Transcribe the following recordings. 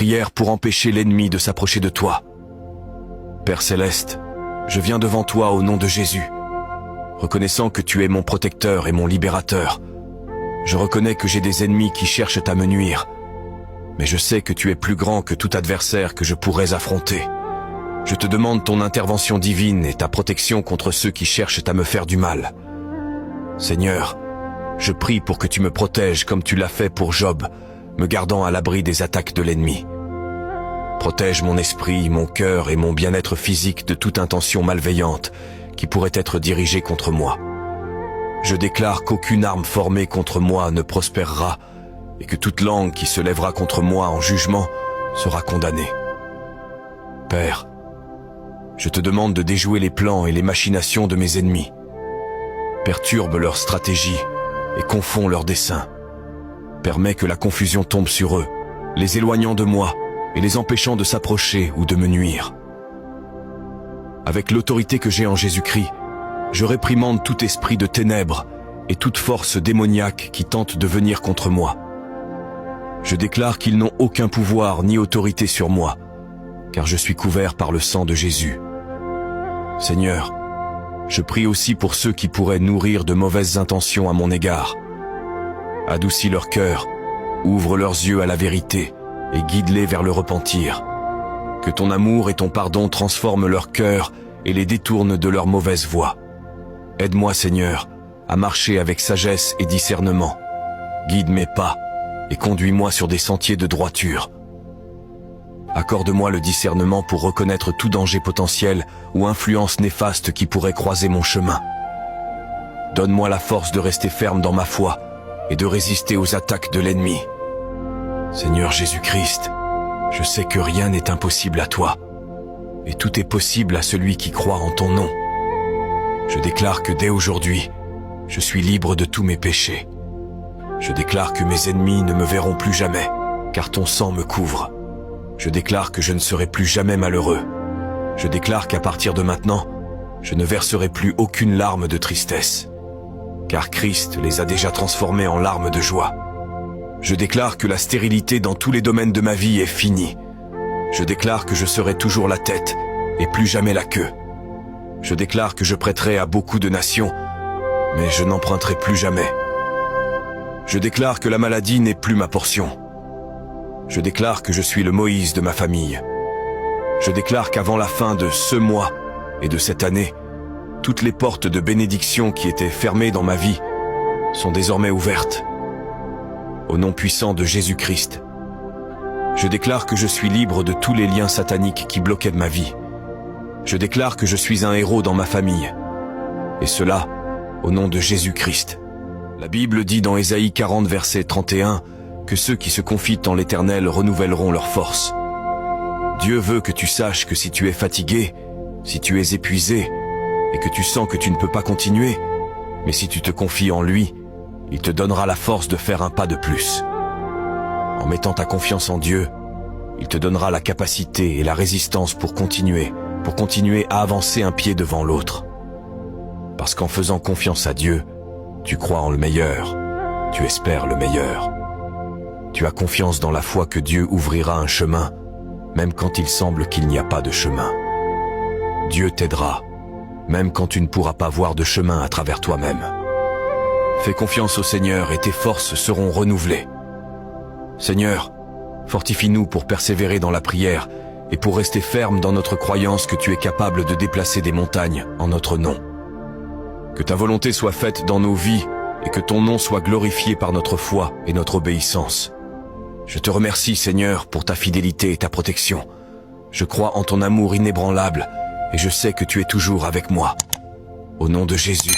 prière pour empêcher l'ennemi de s'approcher de toi. Père céleste, je viens devant toi au nom de Jésus, reconnaissant que tu es mon protecteur et mon libérateur. Je reconnais que j'ai des ennemis qui cherchent à me nuire, mais je sais que tu es plus grand que tout adversaire que je pourrais affronter. Je te demande ton intervention divine et ta protection contre ceux qui cherchent à me faire du mal. Seigneur, je prie pour que tu me protèges comme tu l'as fait pour Job, me gardant à l'abri des attaques de l'ennemi. Protège mon esprit, mon cœur et mon bien-être physique de toute intention malveillante qui pourrait être dirigée contre moi. Je déclare qu'aucune arme formée contre moi ne prospérera et que toute langue qui se lèvera contre moi en jugement sera condamnée. Père, je te demande de déjouer les plans et les machinations de mes ennemis. Perturbe leurs stratégies et confonds leurs desseins. Permets que la confusion tombe sur eux, les éloignant de moi et les empêchant de s'approcher ou de me nuire. Avec l'autorité que j'ai en Jésus-Christ, je réprimande tout esprit de ténèbres et toute force démoniaque qui tente de venir contre moi. Je déclare qu'ils n'ont aucun pouvoir ni autorité sur moi, car je suis couvert par le sang de Jésus. Seigneur, je prie aussi pour ceux qui pourraient nourrir de mauvaises intentions à mon égard. Adoucis leur cœur, ouvre leurs yeux à la vérité et guide-les vers le repentir. Que ton amour et ton pardon transforment leur cœur et les détournent de leur mauvaise voie. Aide-moi, Seigneur, à marcher avec sagesse et discernement. Guide mes pas et conduis-moi sur des sentiers de droiture. Accorde-moi le discernement pour reconnaître tout danger potentiel ou influence néfaste qui pourrait croiser mon chemin. Donne-moi la force de rester ferme dans ma foi et de résister aux attaques de l'ennemi. Seigneur Jésus-Christ, je sais que rien n'est impossible à toi, et tout est possible à celui qui croit en ton nom. Je déclare que dès aujourd'hui, je suis libre de tous mes péchés. Je déclare que mes ennemis ne me verront plus jamais, car ton sang me couvre. Je déclare que je ne serai plus jamais malheureux. Je déclare qu'à partir de maintenant, je ne verserai plus aucune larme de tristesse, car Christ les a déjà transformés en larmes de joie. Je déclare que la stérilité dans tous les domaines de ma vie est finie. Je déclare que je serai toujours la tête et plus jamais la queue. Je déclare que je prêterai à beaucoup de nations, mais je n'emprunterai plus jamais. Je déclare que la maladie n'est plus ma portion. Je déclare que je suis le Moïse de ma famille. Je déclare qu'avant la fin de ce mois et de cette année, toutes les portes de bénédiction qui étaient fermées dans ma vie sont désormais ouvertes. Au nom puissant de Jésus-Christ, je déclare que je suis libre de tous les liens sataniques qui bloquaient ma vie. Je déclare que je suis un héros dans ma famille. Et cela, au nom de Jésus-Christ. La Bible dit dans Ésaïe 40, verset 31, que ceux qui se confient en l'Éternel renouvelleront leur force. Dieu veut que tu saches que si tu es fatigué, si tu es épuisé, et que tu sens que tu ne peux pas continuer, mais si tu te confies en lui, il te donnera la force de faire un pas de plus. En mettant ta confiance en Dieu, il te donnera la capacité et la résistance pour continuer à avancer un pied devant l'autre. Parce qu'en faisant confiance à Dieu, tu crois en le meilleur, tu espères le meilleur. Tu as confiance dans la foi que Dieu ouvrira un chemin, même quand il semble qu'il n'y a pas de chemin. Dieu t'aidera, même quand tu ne pourras pas voir de chemin à travers toi-même. Fais confiance au Seigneur et tes forces seront renouvelées. Seigneur, fortifie-nous pour persévérer dans la prière et pour rester ferme dans notre croyance que tu es capable de déplacer des montagnes en notre nom. Que ta volonté soit faite dans nos vies et que ton nom soit glorifié par notre foi et notre obéissance. Je te remercie, Seigneur, pour ta fidélité et ta protection. Je crois en ton amour inébranlable et je sais que tu es toujours avec moi. Au nom de Jésus.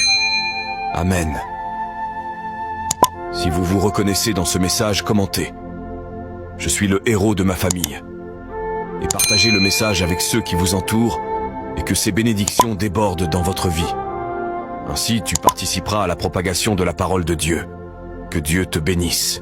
Amen. Si vous vous reconnaissez dans ce message, commentez. Je suis le héros de ma famille. Et partagez le message avec ceux qui vous entourent et que ces bénédictions débordent dans votre vie. Ainsi, tu participeras à la propagation de la parole de Dieu. Que Dieu te bénisse.